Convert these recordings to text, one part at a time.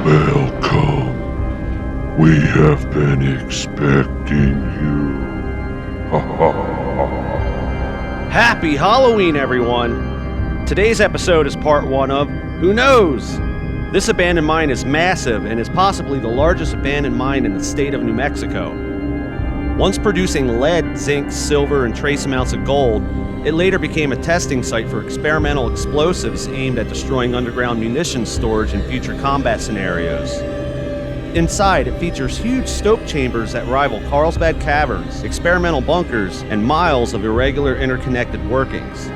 Welcome. We have been expecting you. Happy Halloween, everyone! Today's episode is part one of Who Knows? This abandoned mine is massive and is possibly the largest abandoned mine in the state of New Mexico. Once producing lead, zinc, silver, and trace amounts of gold, it later became a testing site for experimental explosives aimed at destroying underground munitions storage in future combat scenarios. Inside, it features huge stope chambers that rival Carlsbad caverns, experimental bunkers, and miles of irregular interconnected workings.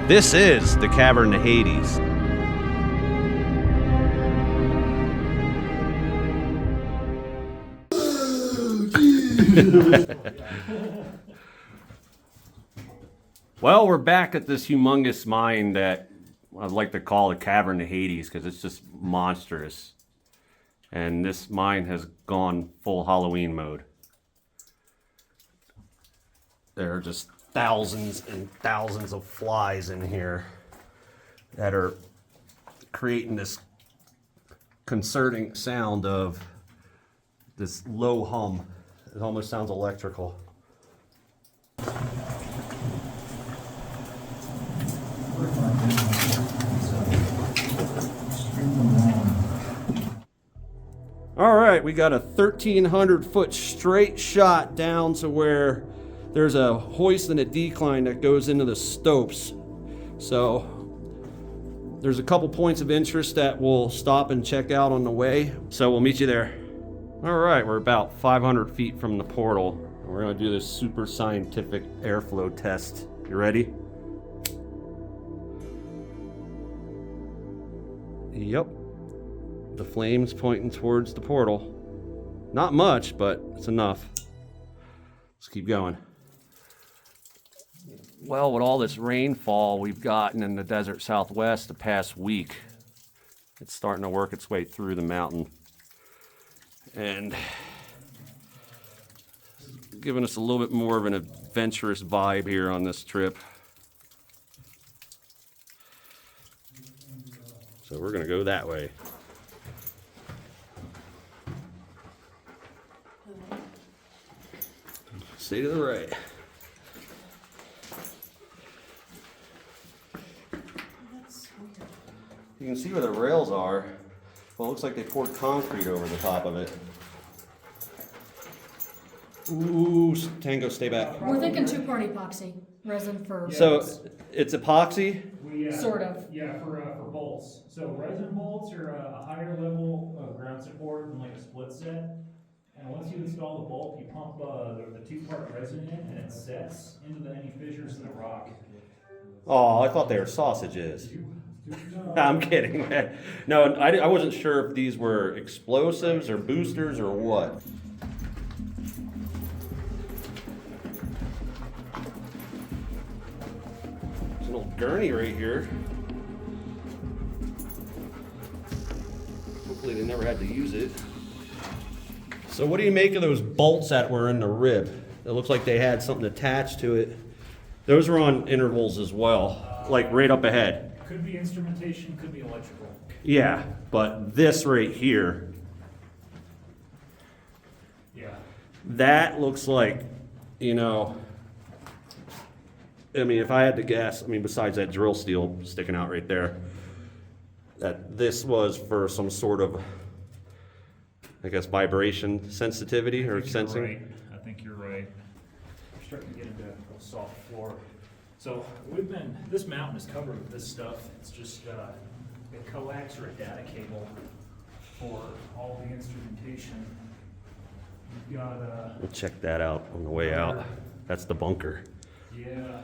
This is the Cavern to Hades. Well, we're back at this humongous mine that I'd like to call the Cavern to Hades because it's just monstrous. And this mine has gone full Halloween mode. There are just thousands and thousands of flies in here that are creating this concerning sound of this low hum. It almost sounds electrical. All right, we got a 1,300 foot straight shot down to where there's a hoist and a decline that goes into the stopes. So there's a couple points of interest that we'll stop and check out on the way. So we'll meet you there. All right, we're about 500 feet from the portal. We're gonna do this super scientific airflow test. You ready? Yep. The flame's pointing towards the portal. Not much, but it's enough. Let's keep going. Well, with all this rainfall we've gotten in the desert southwest the past week, it's starting to work its way through the mountain. And giving us a little bit more of an adventurous vibe here on this trip. So we're gonna go that way. Stay to the right. You can see where the rails are. Well, it looks like they poured concrete over the top of it. Ooh, Tango, stay back. We're thinking two-part epoxy resin for So it's epoxy? sort of. Yeah, for bolts. So resin bolts are a higher level of ground support than like a split set. And once you install the bolt, you pump the two-part resin in, and it sets into any fissures in the rock. Oh, I thought they were sausages. I'm kidding. No, I wasn't sure if these were explosives or boosters or what. There's an old gurney right here. Hopefully they never had to use it. So what do you make of those bolts that were in the rib? It looks like they had something attached to it. Those were on intervals as well, like right up ahead. Could be instrumentation, could be electrical. Yeah, but this right here, Yeah. that looks like, you know, I mean, if I had to guess, I mean, besides that drill steel sticking out right there, that this was for some sort of, I guess, vibration sensitivity or sensing. Right. I think you're right. We're starting to get into a soft floor. So this mountain is covered with this stuff. It's just a coax or a data cable for all the instrumentation. We've got We'll check that out on the way out. That's the bunker. yeah.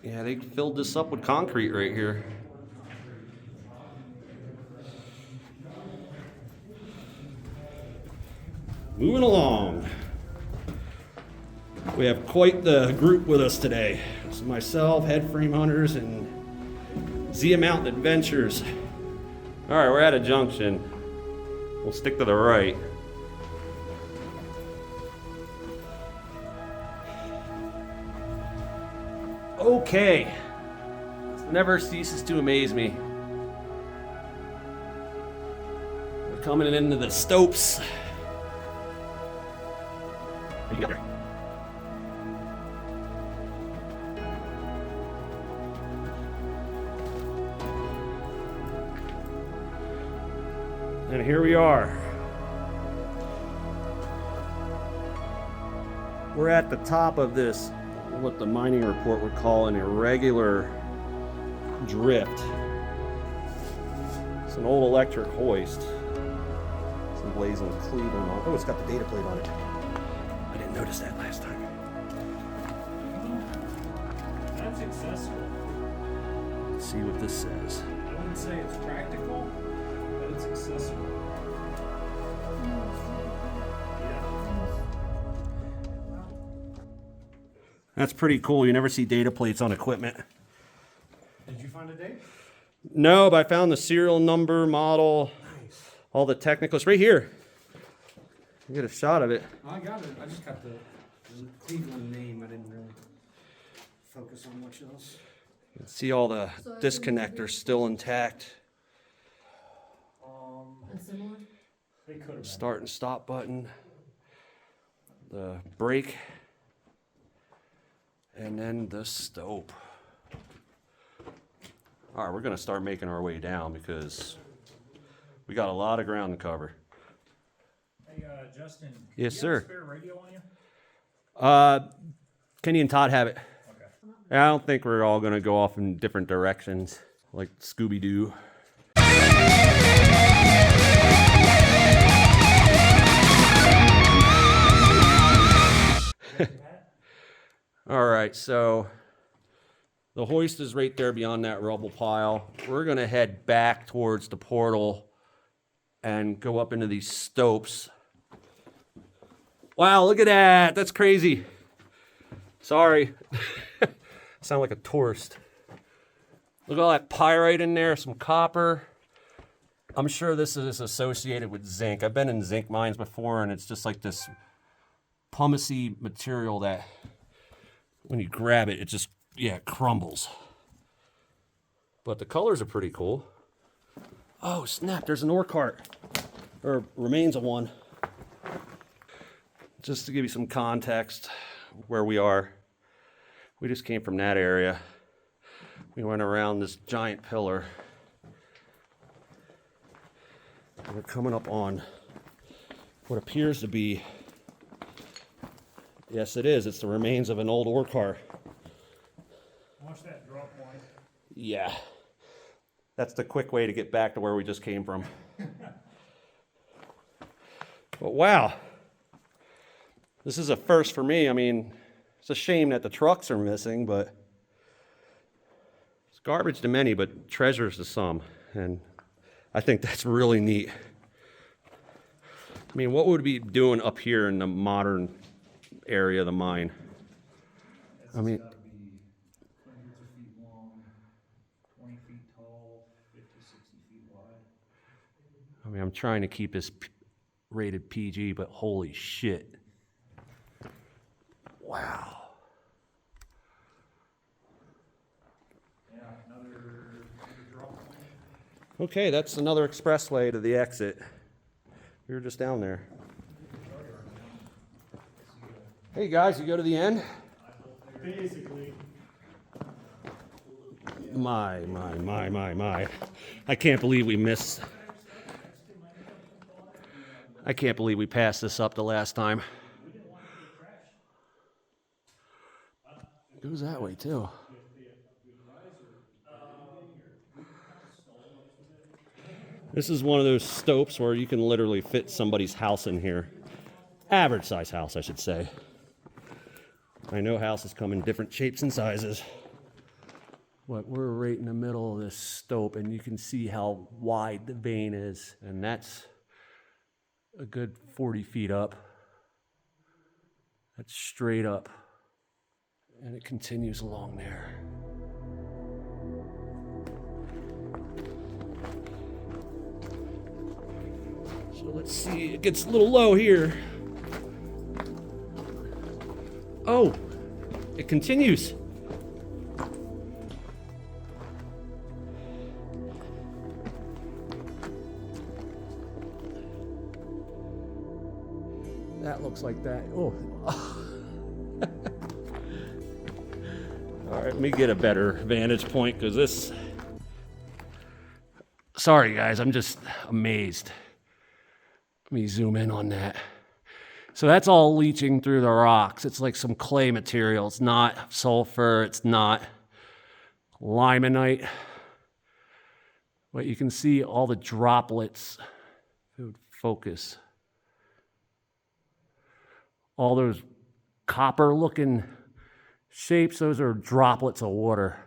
Yeah, they filled this up with concrete right here. Moving along. We have quite the group with us today. It's myself, Head Frame Hunters, and Zia Mountain Adventures. All right, we're at a junction. We'll stick to the right. Okay, never ceases to amaze me. We're coming into the stopes. You got there. And here we are. We're at the top of this, what the mining report would call an irregular drift. It's an old electric hoist. It's emblazoned with Cleveland on it. Oh, it's got the data plate on it. I didn't notice that last time. That's accessible. Let's see what this says. I wouldn't say it's practical, but it's accessible. That's pretty cool. You never see data plates on equipment. Did you find a date? No, but I found the serial number, model, all the technical. It's right here. You get a shot of it. I got it. I just got the Cleveland name. I didn't really focus on much else. You can see all the disconnectors still intact. And similar? They could have. Start and stop button. The brake. And then the stope. All right, we're gonna start making our way down because we got a lot of ground to cover. Hey, Justin. Yes, do you sir. have a spare radio on you? Kenny and Todd have it. Okay. I don't think we're all gonna go off in different directions like Scooby-Doo. All right, so the hoist is right there beyond that rubble pile. We're gonna head back towards the portal and go up into these stopes. Wow, look at that. That's crazy. Sorry. Sound like a tourist. Look at all that pyrite in there, some copper. I'm sure this is associated with zinc. I've been in zinc mines before, and it's just like this pumicey material that when you grab it, it just, it crumbles. But the colors are pretty cool. Oh, snap, there's an ore cart. Or remains of one. Just to give you some context where we are. We just came from that area. We went around this giant pillar. And we're coming up on what appears to be, yes it is, it's the remains of an old ore cart. Watch that drop point. Yeah. That's the quick way to get back to where we just came from. But wow. This is a first for me. I mean, it's a shame that the trucks are missing, but it's garbage to many, but treasures to some. And I think that's really neat. I mean, what would we be doing up here in the modern area of the mine? I mean, It's got to be hundreds of feet long, 20 feet tall, 50, 60 feet wide. I'm trying to keep this rated PG, but holy shit. Wow. Yeah, another drop point. Okay, that's another expressway to the exit. We were just down there. Hey guys, you go to the end? Basically. My. I can't believe we missed. I can't believe we passed this up the last time. It goes that way too. This is one of those stopes where you can literally fit somebody's house in here. Average size house, I should say. I know houses come in different shapes and sizes. But we're right in the middle of this stope, and you can see how wide the vein is. And that's a good 40 feet up. That's straight up. And it continues along there. So let's see, it gets a little low here. Oh, it continues. looks like that. Oh. All right, let me get a better vantage point because this. Sorry, guys, I'm just amazed. Let me zoom in on that. So that's all leaching through the rocks. It's like some clay material. It's not sulfur. It's not limonite. But you can see all the droplets. If it would focus. All those copper-looking shapes, those are droplets of water.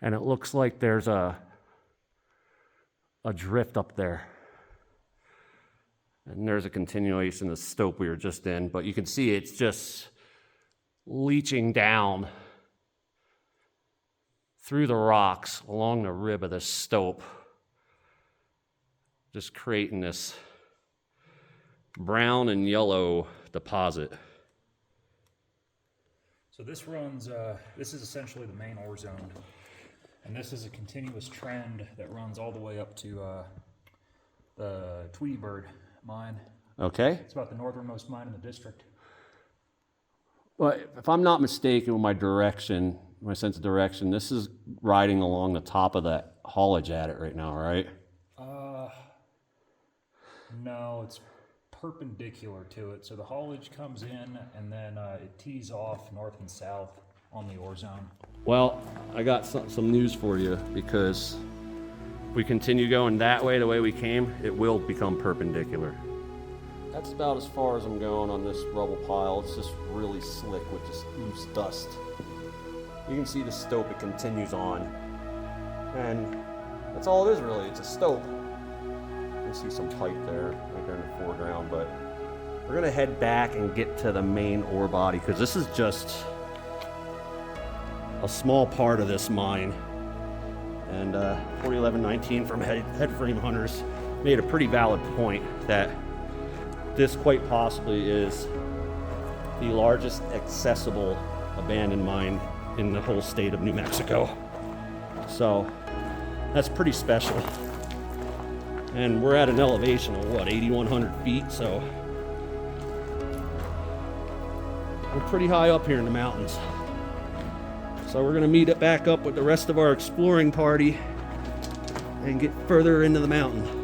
And it looks like there's a drift up there. And there's a continuation of the stope we were just in, but you can see it's just leaching down through the rocks along the rib of the stope, just creating this brown and yellow deposit. So this runs, this is essentially the main ore zone. And this is a continuous trend that runs all the way up to the Tweety Bird mine. Okay. It's about the northernmost mine in the district. Well, if I'm not mistaken with my direction, my sense of direction, this is riding along the top of that haulage at it right now, right? No, it's perpendicular to it. So the haulage comes in and then it tees off north and south on the ore zone. Well, I got some news for you, because if we continue going that way, the way we came, it will become perpendicular. That's about as far as I'm going on this rubble pile. It's just really slick with just loose dust. You can see the stope, it continues on. And that's all it is really, it's a stope. You can see some pipe there, right there in the foreground, but we're gonna head back and get to the main ore body, because this is just a small part of this mine. And 401119 from Headframe Hunters made a pretty valid point that this quite possibly is the largest accessible abandoned mine in the whole state of New Mexico. So that's pretty special. And we're at an elevation of what, 8,100 feet, so we're pretty high up here in the mountains. So we're gonna meet back up with the rest of our exploring party and get further into the mountain.